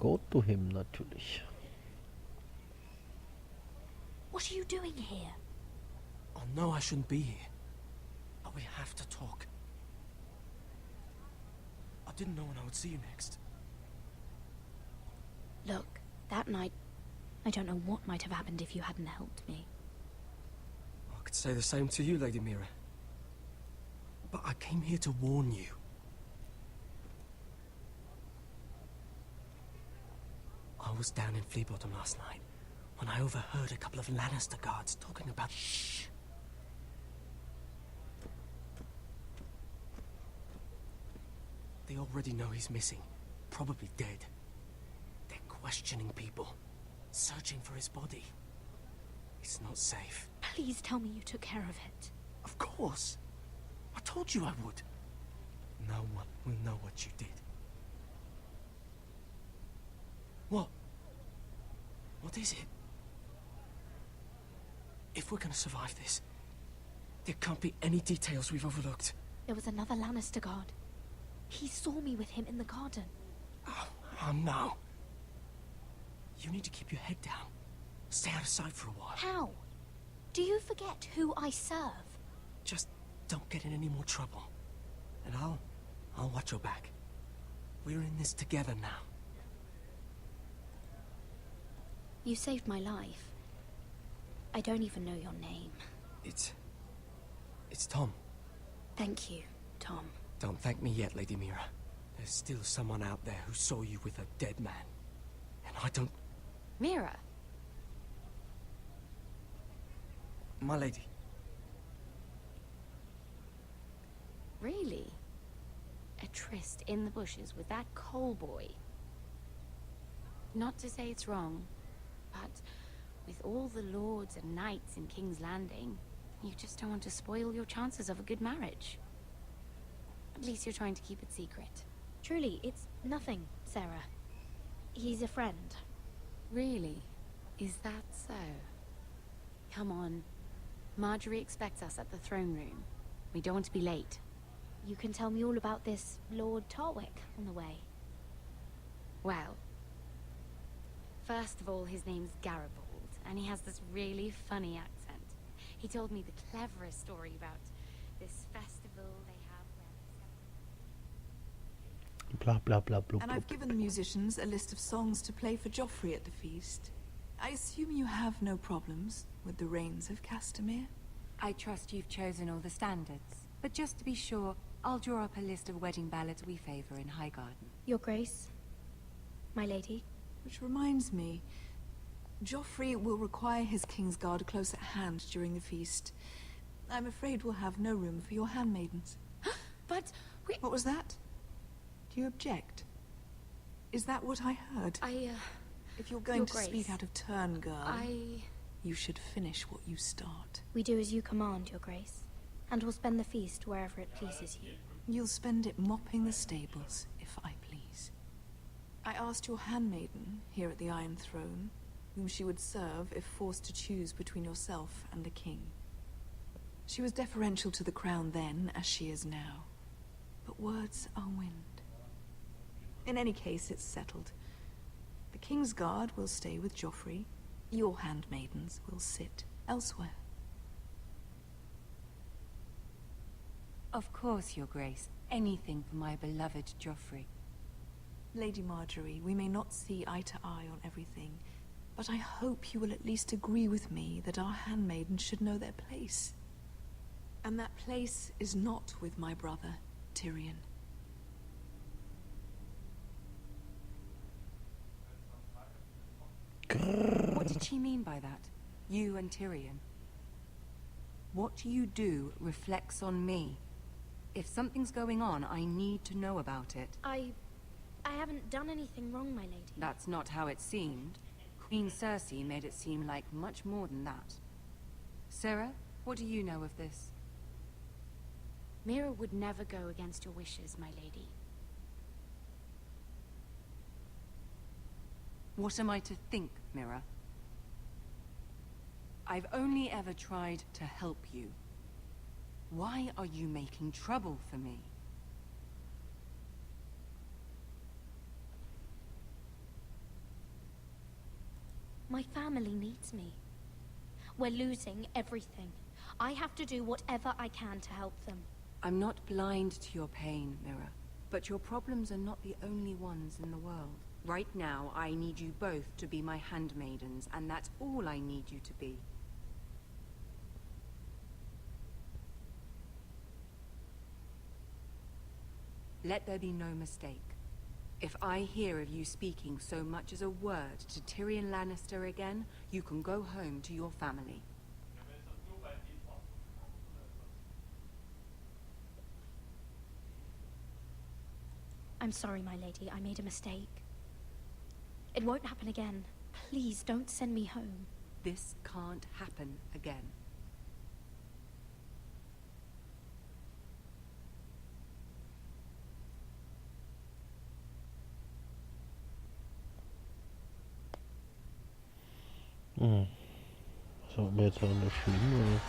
go to him natürlich. What are you doing here? Oh no, I shouldn't be here. But we have to talk. I didn't know when I would see you next. Look, that night, I don't know what might have happened if you hadn't helped me. I could say the same to you, Lady Mira. But I came here to warn you. I was down in Flea Bottom last night when I overheard a couple of Lannister guards talking about... Shh! They already know he's missing, probably dead. They're questioning people, searching for his body. It's not safe. Please tell me you took care of it. Of course! I told you I would. No one will know what you did. What? What is it? If we're gonna survive this, there can't be any details we've overlooked. There was another Lannister guard. He saw me with him in the garden. Oh no. You need to keep your head down. Stay out of sight for a while. How? Do you forget who I serve? Just don't get in any more trouble. And I'll watch your back. We're in this together now. You saved my life. I don't even know your name. It's Tom. Thank you, Tom. Don't thank me yet, Lady Mira. There's still someone out there who saw you with a dead man. And I don't... Mira? My lady. Really? A tryst in the bushes with that coal boy? Not to say it's wrong, but with all the lords and knights in King's Landing, you just don't want to spoil your chances of a good marriage. At least you're trying to keep it secret. Truly, it's nothing, Sarah. He's a friend. Really? Is that so? Come on. Marjorie expects us at the throne room. We don't want to be late. You can tell me all about this Lord Tarwick on the way. Well, first of all, his name's Garibaldi, and he has this really funny accent. He told me the cleverest story about this festival they have where... Blah blah blah blah. And I've given the musicians a list of songs to play for Joffrey at the feast. I assume you have no problems with the Rains of Castamere? I trust you've chosen all the standards, but just to be sure, I'll draw up a list of wedding ballads we favor in Highgarden. Your Grace, my lady. Which reminds me, Joffrey will require his Kingsguard close at hand during the feast. I'm afraid we'll have no room for your handmaidens. But we... What was that? Do you object? Is that what I heard? If you're going Your to Grace, speak out of turn, girl, you should finish what you start. We do as you command, Your Grace, and we'll spend the feast wherever it pleases you. You'll spend it mopping the stables, if I please. I asked your handmaiden, here at the Iron Throne, whom she would serve if forced to choose between yourself and the king. She was deferential to the crown then, as she is now. But words are wind. In any case, it's settled. The Kingsguard will stay with Joffrey. Your handmaidens will sit elsewhere. Of course, Your Grace. Anything for my beloved Joffrey. Lady Marjorie, we may not see eye to eye on everything, but I hope you will at least agree with me that our handmaidens should know their place. And that place is not with my brother, Tyrion. What did she mean by that? You and Tyrion? What you do reflects on me. If something's going on, I need to know about it. I haven't done anything wrong, my lady. That's not how it seemed. Queen Cersei made it seem like much more than that. Sarah, what do you know of this? Mira would never go against your wishes, my lady. What am I to think, Mira? I've only ever tried to help you. Why are you making trouble for me? family needs me. We're losing everything. I have to do whatever I can to help them. I'm not blind to your pain, Mira. But your problems are not the only ones in the world. Right now, I need you both to be my handmaidens, and that's all I need you to be. Let there be no mistake. If I hear of you speaking so much as a word to Tyrion Lannister again, you can go home to your family. I'm sorry, my lady. I made a mistake. It won't happen again. Please, don't send me home. This can't happen again. So, mir jetzt auch nicht schlimm, oder?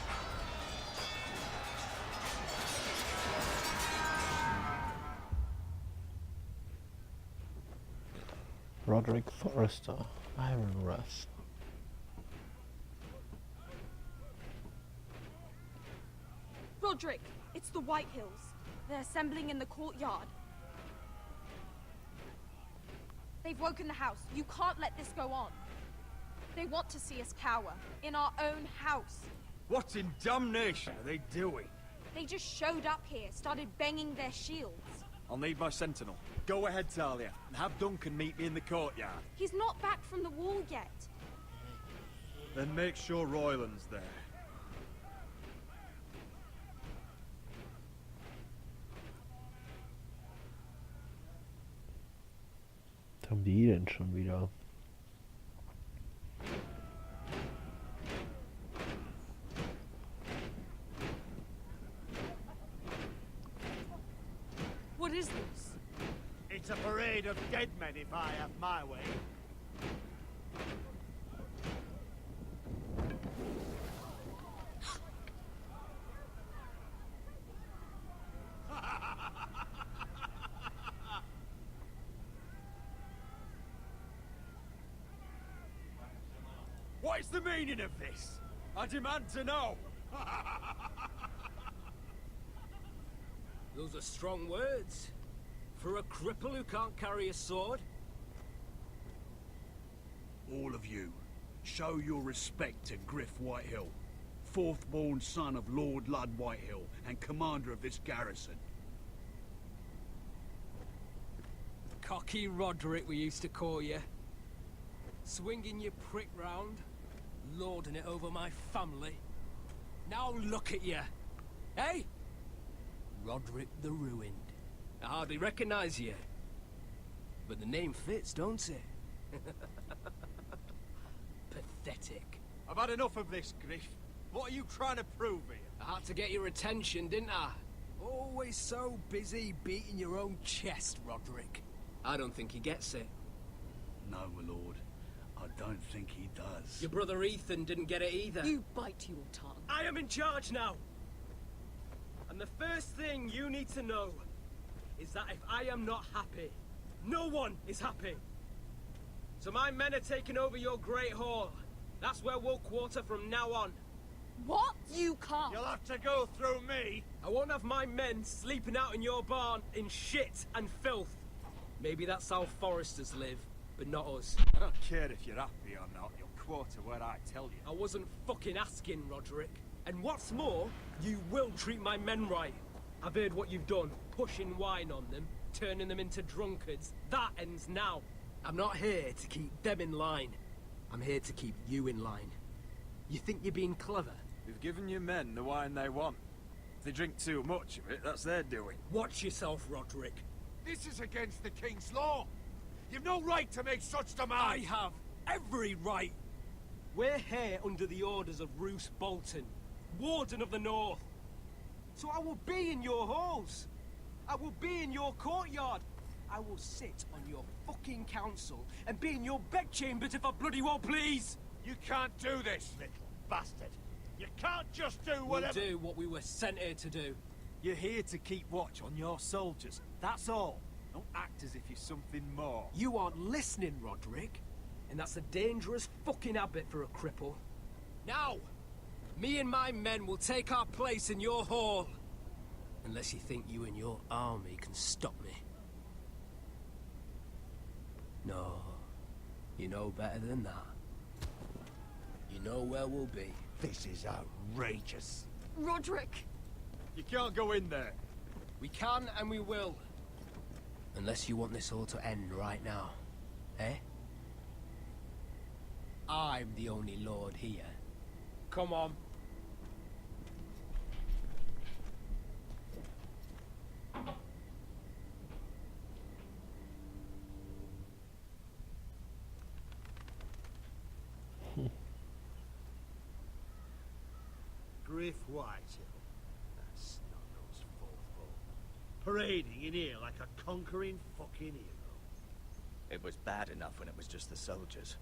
Roderick Forrester, Iron Wrath. Roderick, it's the White Hills. They're assembling in the courtyard. They've woken the house. You can't let this go on. They want to see us cower. In our own house. What in damnation are they doing? They just showed up here, started banging their shields. I'll need my sentinel. Go ahead, Talia, and have Duncan meet me in the courtyard. He's not back from the wall yet. Then make sure Royland's there. Was haben die denn schon wieder? What is this? It's a parade of dead men if I have my way. What is the meaning of this? I demand to know! Those are strong words. For a cripple who can't carry a sword? All of you, show your respect to Griff Whitehill, fourth-born son of Lord Ludd Whitehill and commander of this garrison. Cocky Roderick, we used to call you. Swinging your prick round, lording it over my family. Now look at you. Hey? Roderick the Ruined. I hardly recognize you. But the name fits, don't it? Pathetic. I've had enough of this, Griff. What are you trying to prove here? I had to get your attention, didn't I? Always so busy beating your own chest, Roderick. I don't think he gets it. No, my lord. I don't think he does. Your brother Ethan didn't get it either. You bite your tongue. I am in charge now! And the first thing you need to know is that if I am not happy, no one is happy. So my men are taking over your Great Hall. That's where we'll quarter from now on. What? You can't. You'll have to go through me. I won't have my men sleeping out in your barn in shit and filth. Maybe that's how Foresters live, but not us. I don't care if you're happy or not. You'll quarter where I tell you. I wasn't fucking asking, Roderick. And what's more, you will treat my men right. I've heard what you've done, pushing wine on them, turning them into drunkards. That ends now. I'm not here to keep them in line. I'm here to keep you in line. You think you're being clever? We've given your men the wine they want. If they drink too much of it, that's their doing. Watch yourself, Roderick. This is against the King's law. You've no right to make such I demands. have every right. We're here under the orders of Roose Bolton, Warden of the North. So I will be in your halls. I will be in your courtyard. I will sit on your fucking council and be in your bedchambers if I bloody well please. You can't do this, little bastard. You can't just do We'll whatever... do what we were sent here to do. You're here to keep watch on your soldiers. That's all. Don't act as if you're something more. You aren't listening, Roderick. And that's a dangerous fucking habit for a cripple. Now, me and my men will take our place in your hall. Unless you think you and your army can stop me. No, you know better than that. You know where we'll be. This is outrageous. Roderick! You can't go in there. We can and we will. Unless you want this all to end right now. Eh? I'm the only lord here. Come on. Griff Whitehill. That snot-nosed fourth-born. Parading in here like a conquering fucking hero. It was bad enough when it was just the soldiers.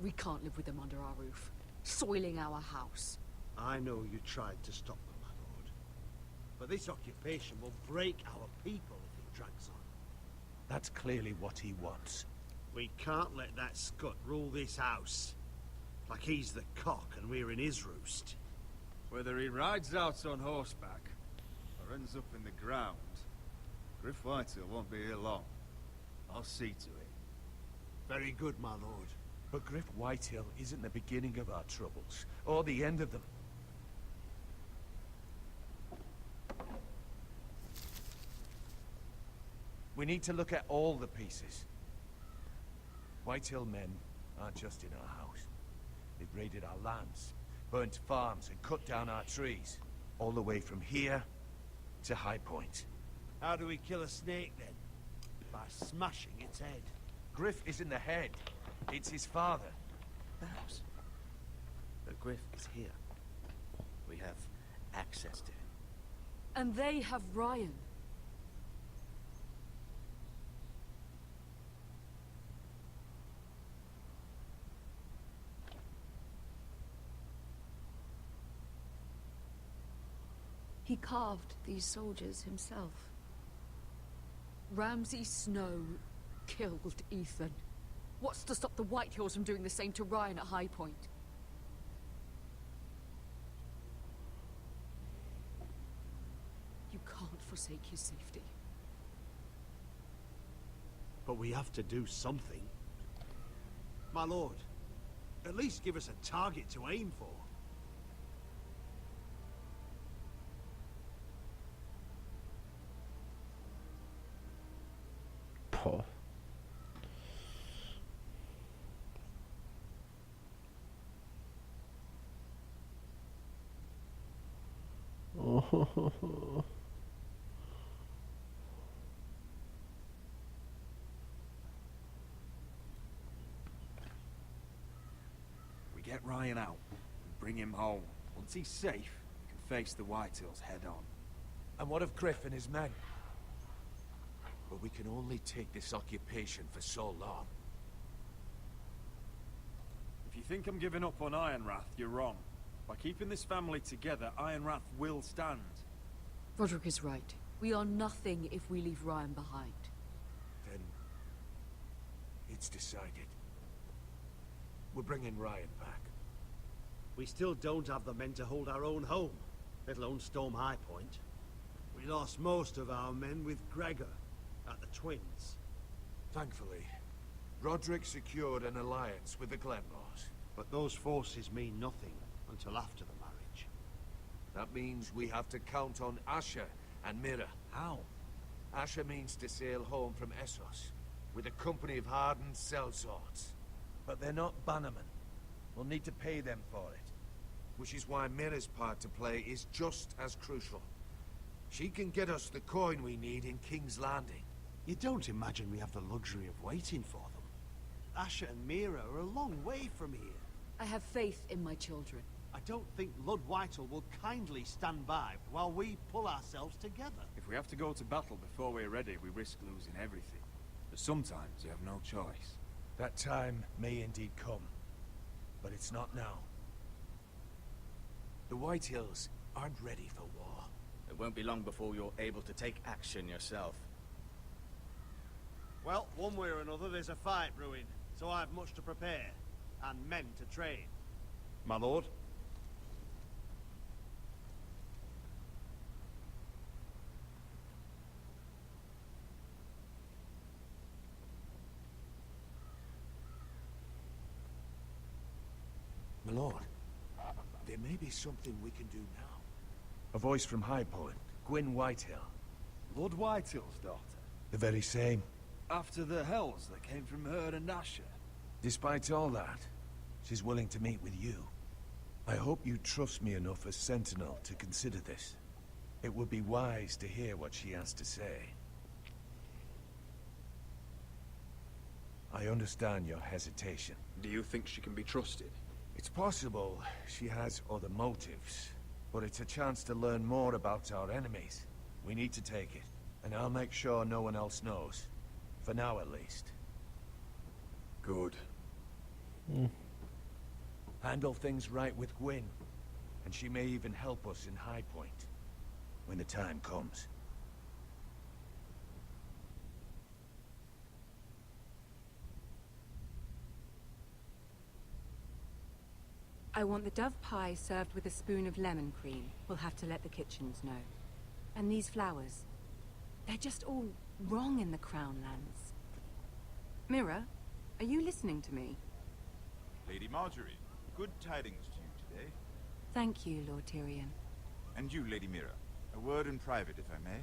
We can't live with them under our roof, soiling our house. I know you tried to stop them, my lord. But this occupation will break our people if it drags on. That's clearly what he wants. We can't let that scut rule this house. Like he's the cock and we're in his roost. Whether he rides out on horseback or ends up in the ground, Griff Whitehill won't be here long. I'll see to it. Very good, my lord. But Griff Whitehill isn't the beginning of our troubles, or the end of them. We need to look at all the pieces. Whitehill men aren't just in our house. They've raided our lands, burnt farms, and cut down our trees. All the way from here to High Point. How do we kill a snake, then? By smashing its head. Griff isn't the head. It's his father. Perhaps. But Griff is here. We have access to him. And they have Ryan. He carved these soldiers himself. Ramsay Snow killed Ethan. What's to stop the Whitehills from doing the same to Ryan at High Point? You can't forsake his safety. But we have to do something. My lord, at least give us a target to aim for. Poh. Oh. We get Ryan out and bring him home. Once he's safe, we can face the Whitehills head on. And what of Griff and his men? But we can only take this occupation for so long. If you think I'm giving up on Ironrath, you're wrong. By keeping this family together, Ironrath will stand. Roderick is right. We are nothing if we leave Ryan behind. Then it's decided. We're bringing Ryan back. We still don't have the men to hold our own home, let alone storm High Point. We lost most of our men with Gregor at the Twins. Thankfully, Roderick secured an alliance with the Glenmores. But those forces mean nothing until after the marriage. That means we have to count on Asher and Mira. How? Asher means to sail home from Essos with a company of hardened sellswords. But they're not bannermen. We'll need to pay them for it. Which is why Mira's part to play is just as crucial. She can get us the coin we need in King's Landing. You don't imagine we have the luxury of waiting for them? Asher and Mira are a long way from here. I have faith in my children. I don't think Lord Whitehall will kindly stand by while we pull ourselves together. If we have to go to battle before we're ready, we risk losing everything. But sometimes you have no choice. That time may indeed come, but it's not now. The Whitehills aren't ready for war. It won't be long before you're able to take action yourself. Well, one way or another, there's a fight brewing, so I have much to prepare, and men to train. My lord? My lord, there may be something we can do now. A voice from High Point, Gwyn Whitehill. Lord Whitehill's daughter? The very same. After the hells that came from her and Asher? Despite all that, she's willing to meet with you. I hope you trust me enough as Sentinel to consider this. It would be wise to hear what she has to say. I understand your hesitation. Do you think she can be trusted? It's possible she has other motives, but it's a chance to learn more about our enemies. We need to take it, and I'll make sure no one else knows. For now, at least. Good. Handle things right with Gwyn, and she may even help us in High Point, when the time comes. I want the dove pie served with a spoon of lemon cream. We'll have to let the kitchens know. And these flowers. They're just all wrong in the Crown Lands. Mira, are you listening to me? Lady Marjorie, good tidings to you today. Thank you, Lord Tyrion. And you, Lady Mira, a word in private, if I may.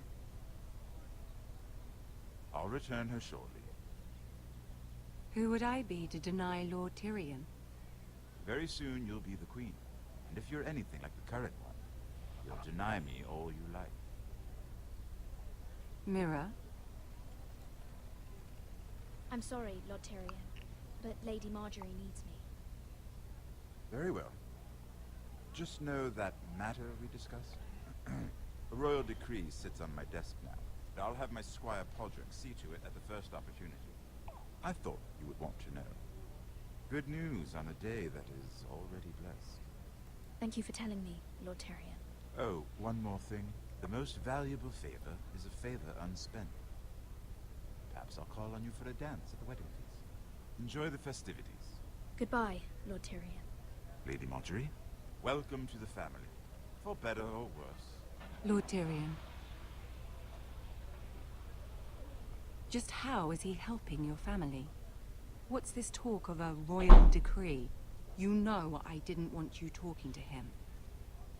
I'll return her shortly. Who would I be to deny Lord Tyrion? Very soon you'll be the queen, and if you're anything like the current one, you'll deny me all you like. Mira? I'm sorry, Lord Tyrion, but Lady Marjorie needs me. Very well. Just know that matter we discussed. A royal decree sits on my desk now, and I'll have my squire Podrick see to it at the first opportunity. I thought you would want to know. Good news on a day that is already blessed. Thank you for telling me, Lord Tyrion. Oh, one more thing. The most valuable favor is a favor unspent. Perhaps I'll call on you for a dance at the wedding feast. Enjoy the festivities. Goodbye, Lord Tyrion. Lady Marjorie, welcome to the family. For better or worse. Lord Tyrion. Just how is he helping your family? What's this talk of a royal decree? You know I didn't want you talking to him.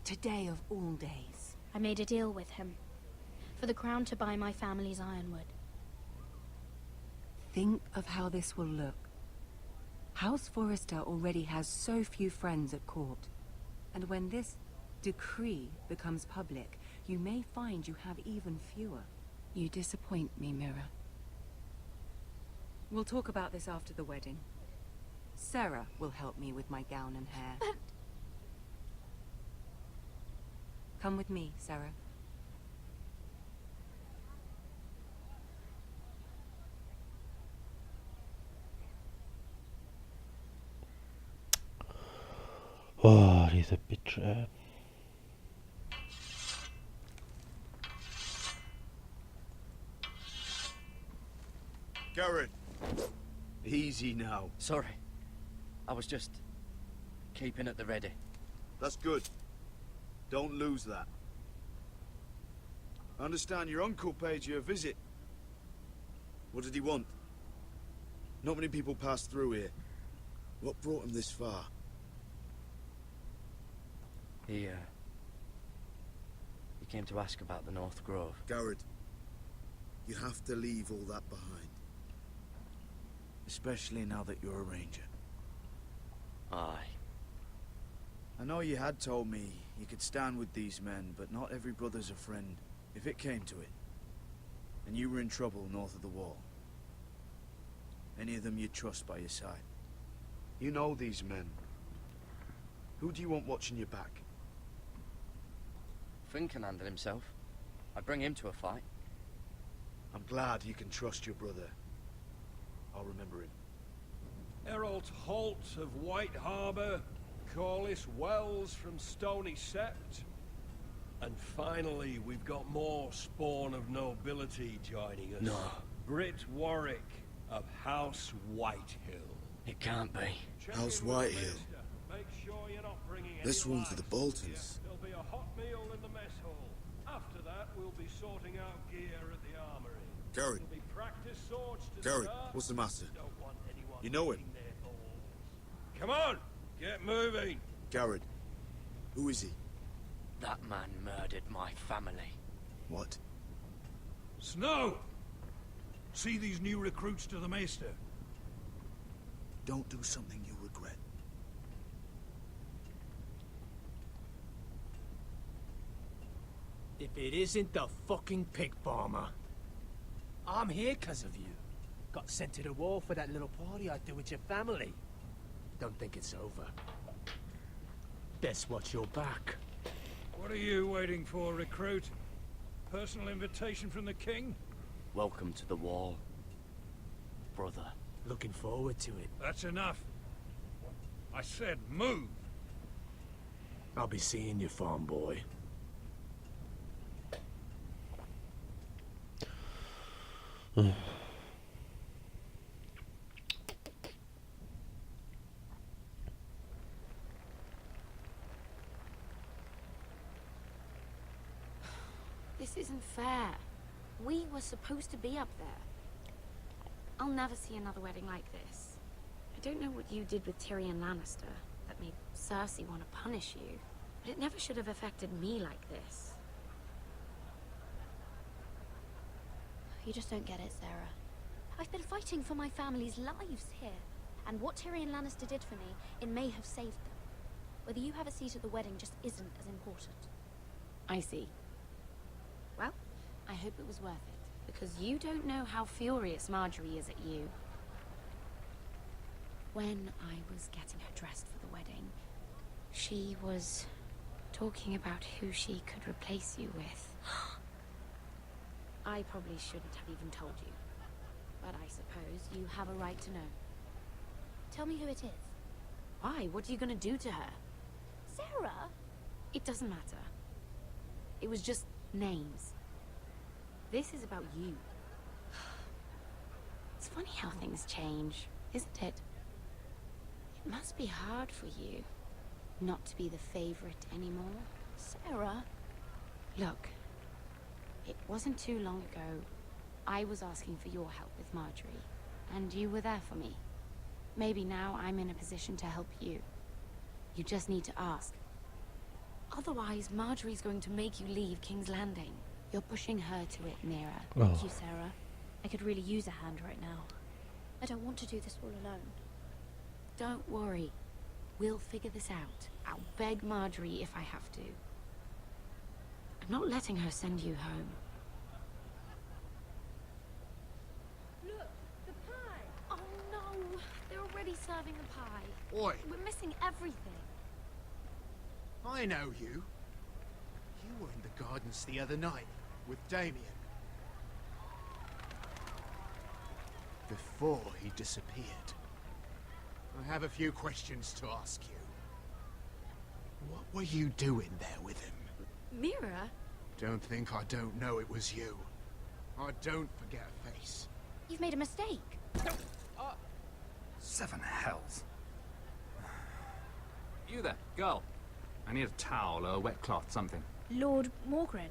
Today of all days. I made a deal with him. For the crown to buy my family's ironwood. Think of how this will look. House Forrester already has so few friends at court. And when this decree becomes public, you may find you have even fewer. You disappoint me, Mira. We'll talk about this after the wedding. Sarah will help me with my gown and hair. But... Come with me, Sarah. Oh, diese Bitch, ey. Garrett, easy now. Sorry. I was just keeping at the ready. That's good. Don't lose that. I understand your uncle paid you a visit. What did he want? Not many people pass through here. What brought him this far? He came to ask about the North Grove. Garrett, you have to leave all that behind. Especially now that you're a ranger. Aye. I know you had told me you could stand with these men, but not every brother's a friend, if it came to it. And you were in trouble north of the wall. Any of them you'd trust by your side. You know these men. Who do you want watching your back? Finn can handle himself. I'd bring him to a fight. I'm glad you can trust your brother. I'll remember him. Errol Holt of White Harbour, Corliss Wells from Stony Sept. And finally, we've got more spawn of nobility joining us. No. Britt Warwick, of House Whitehill. It can't be. House Whitehill. Make sure you're not bringing any This one for the lights. Boltons. There'll be a hot meal in the mess hall. After that, we'll be sorting out gear at the armory. Garrett. There'll be practice swords to Garrett, start. what's the matter? Don't want anyone You know him? hitting their balls. Come on, get moving. Garrett. Who is he? That man murdered my family. What? Snow! See these new recruits to the Maester. Don't do something you regret. If it isn't the fucking pig farmer. I'm here 'cause of you. Got sent to the war for that little party I threw with your family. Don't think it's over. Best watch your back. What are you waiting for, recruit? Personal invitation from the king? Welcome to the wall, brother. Looking forward to it. That's enough. I said move. I'll be seeing you, farm boy. This isn't fair. We were supposed to be up there. I'll never see another wedding like this. I don't know what you did with Tyrion Lannister that made Cersei want to punish you, but it never should have affected me like this. You just don't get it, Sarah. I've been fighting for my family's lives here, and what Tyrion Lannister did for me, it may have saved them. Whether you have a seat at the wedding just isn't as important. I see. Well, I hope it was worth it, because you don't know how furious Marjorie is at you. When I was getting her dressed for the wedding, she was talking about who she could replace you with. I probably shouldn't have even told you, but I suppose you have a right to know. Tell me who it is. Why? What are you gonna do to her? Sarah? It doesn't matter. It was just names. This is about you. It's funny how things change, isn't it? It must be hard for you not to be the favorite anymore. Sarah? Look, it wasn't too long ago I was asking for your help with Marjorie, and you were there for me. Maybe now I'm in a position to help you. You just need to ask. Otherwise, Marjorie's going to make you leave King's Landing. You're pushing her to it, Mira. Thank you, Sarah. I could really use a hand right now. I don't want to do this all alone. Don't worry. We'll figure this out. I'll beg Marjorie if I have to. I'm not letting her send you home. Look, the pie! Oh no! They're already serving the pie. Oi! We're missing everything. I know you. You were in the gardens the other night with Damien. Before he disappeared. I have a few questions to ask you. What were you doing there with him? Mira? Don't think I don't know it was you. I don't forget a face. You've made a mistake. Seven hells. You there, girl. I need a towel or a wet cloth, something. Lord Morgren.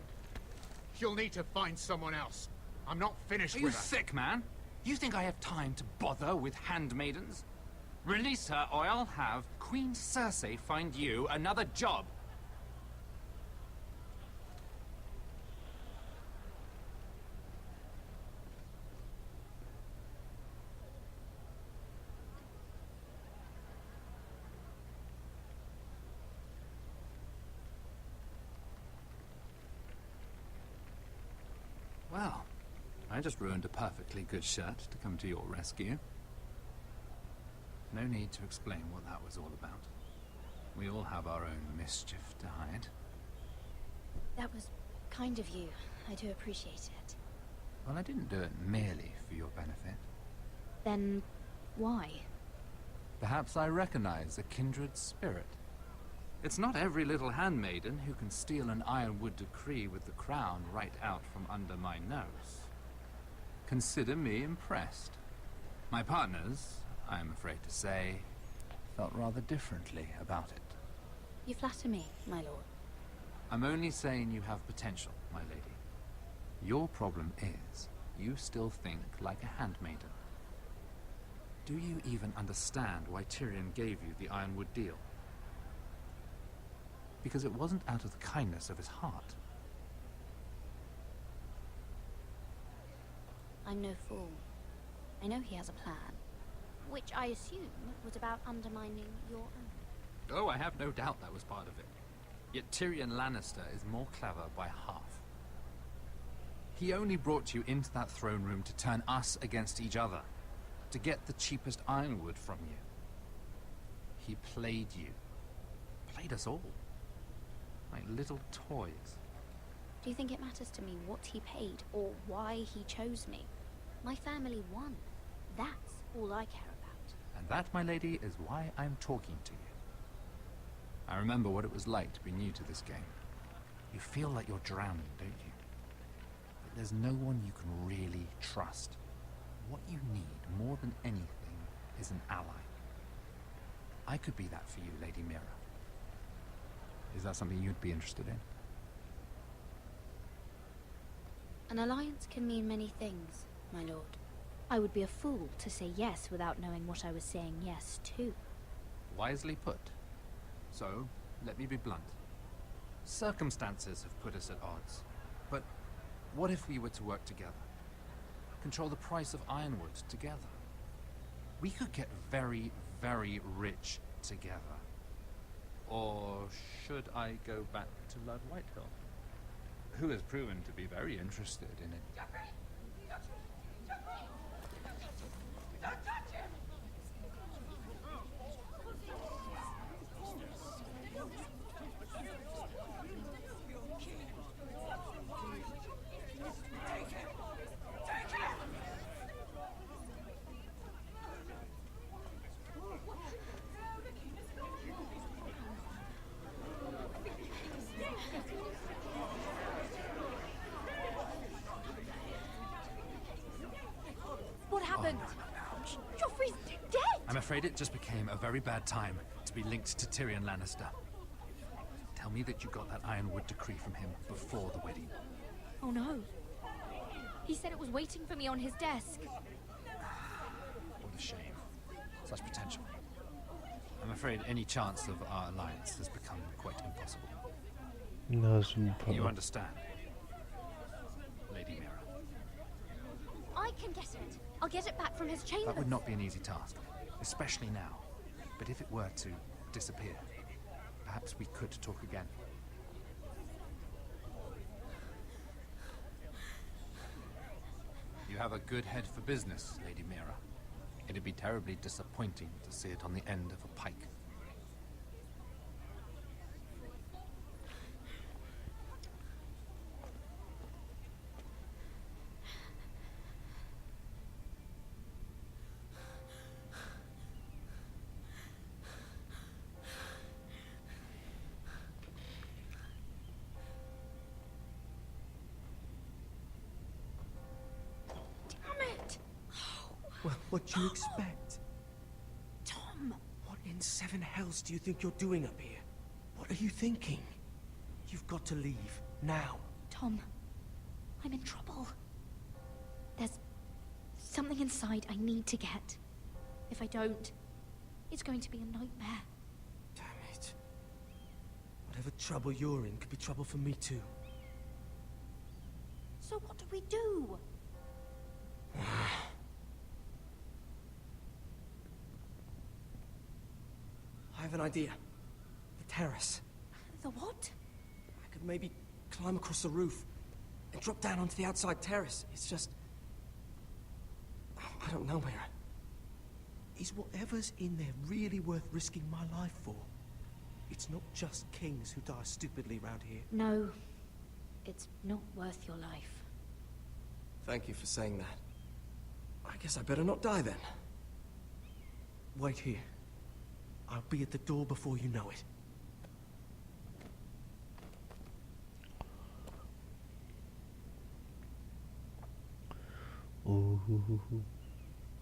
You'll need to find someone else. I'm not finished Are you with her. sick, man? You think I have time to bother with handmaidens? Release her, or I'll have Queen Cersei find you another job. Well, I just ruined a perfectly good shirt to come to your rescue. No need to explain what that was all about. We all have our own mischief to hide. That was kind of you. I do appreciate it. Well, I didn't do it merely for your benefit. Then, why? Perhaps I recognize a kindred spirit. It's not every little handmaiden who can steal an ironwood decree with the crown right out from under my nose. Consider me impressed. My partners, I am afraid to say, felt rather differently about it. You flatter me, my lord. I'm only saying you have potential, my lady. Your problem is, you still think like a handmaiden. Do you even understand why Tyrion gave you the Ironwood deal? Because it wasn't out of the kindness of his heart. I'm no fool. I know he has a plan, which I assume was about undermining your own. Oh, I have no doubt that was part of it. Yet Tyrion Lannister is more clever by half. He only brought you into that throne room to turn us against each other, to get the cheapest ironwood from you. He played you. Played us all. Like little toys. Do you think it matters to me what he paid or why he chose me? My family won. That's all I care about. And that, my lady, is why I'm talking to you. I remember what it was like to be new to this game. You feel like you're drowning, don't you? But there's no one you can really trust. What you need, more than anything, is an ally. I could be that for you, Lady Mira. Is that something you'd be interested in? An alliance can mean many things, my lord. I would be a fool to say yes without knowing what I was saying yes to. Wisely put. So, let me be blunt. Circumstances have put us at odds. But what if we were to work together? Control the price of ironwood together? We could get very, very rich together. Or should I go back to Lord Whitehill, who has proven to be very interested in it? What happened? Joffrey's dead! I'm afraid it just became a very bad time to be linked to Tyrion Lannister. Tell me that you got that Ironwood decree from him before the wedding. Oh no. He said it was waiting for me on his desk. What a shame. Such potential. I'm afraid any chance of our alliance has become quite impossible. No, it's no problem. You understand, Lady Mira? I can get it. I'll get it back from his chamber. That would not be an easy task, especially now. But if it were to disappear, perhaps we could talk again. You have a good head for business, Lady Mira. It'd be terribly disappointing to see it on the end of a pike. Well, what do you expect? Tom! What in seven hells do you think you're doing up here? What are you thinking? You've got to leave, now. Tom, I'm in trouble. There's something inside I need to get. If I don't, it's going to be a nightmare. Damn it. Whatever trouble you're in could be trouble for me too. So what do we do? I have an idea. The terrace. The what? I could maybe climb across the roof and drop down onto the outside terrace. It's just... I don't know, Mira. Is whatever's in there really worth risking my life for? It's not just kings who die stupidly round here. No, it's not worth your life. Thank you for saying that. I guess I better not die then. Wait here. I'll be at the door before you know it. Ooh.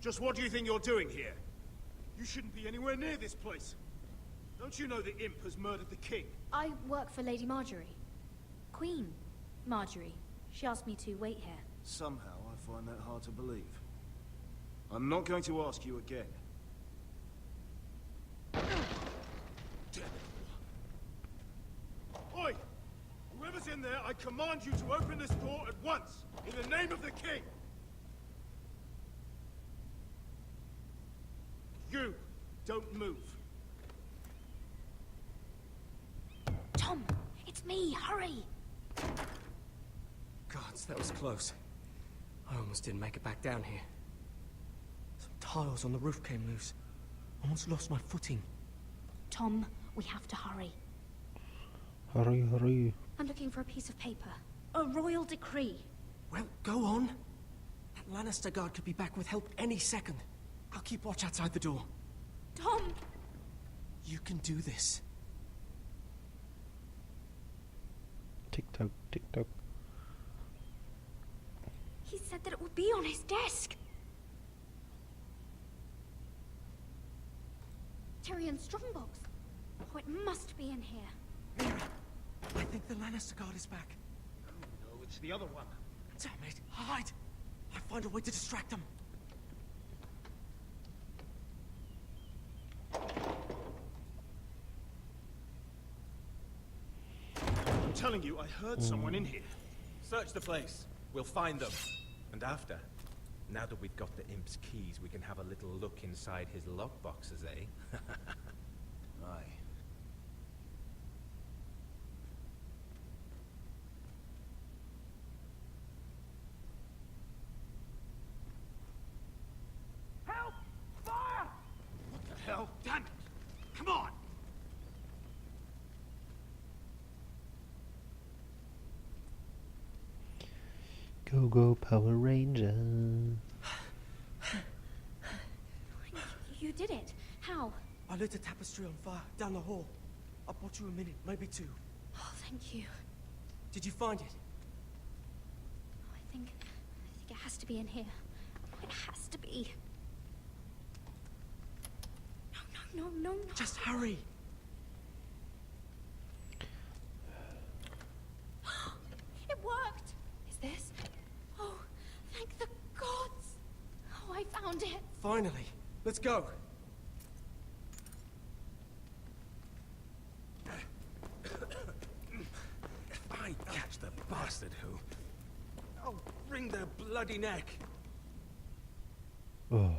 Just what do you think you're doing here? You shouldn't be anywhere near this place. Don't you know the imp has murdered the king? I work for Lady Marjorie. Queen Marjorie. She asked me to wait here. Somehow I find that hard to believe. I'm not going to ask you again. Oi! Whoever's in there, I command you to open this door at once, in the name of the king! You, don't move. Tom, it's me, hurry! Gods, that was close. I almost didn't make it back down here. Some tiles on the roof came loose. Almost lost my footing. Tom, we have to hurry. Hurry, hurry. I'm looking for a piece of paper. A royal decree. Well, go on. That Lannister guard could be back with help any second. I'll keep watch outside the door. Tom! You can do this. Tick-tock, tick-tock. He said that it would be on his desk. Tyrion's strongbox. Oh, it must be in here. Mira, I think the Lannister guard is back. Oh no, it's the other one. Damn it, hide! I'll find a way to distract them. I'm telling you, I heard someone in here. Search the place. We'll find them. And after, now that we've got the imp's keys, we can have a little look inside his lockboxes, eh? Aye. Help! Fire! What the hell? Damn it! Come on! Go, go, Power Ranger. You did it. How? I lit a tapestry on fire down the hall. I bought you a minute, maybe two. Oh, thank you. Did you find it? I think it has to be in here. It has to be. No. Just hurry. It worked. Is this? Oh, thank the gods. Oh, I found it. Finally. Let's go. If I catch the bastard who... I'll wring their bloody neck. Oh.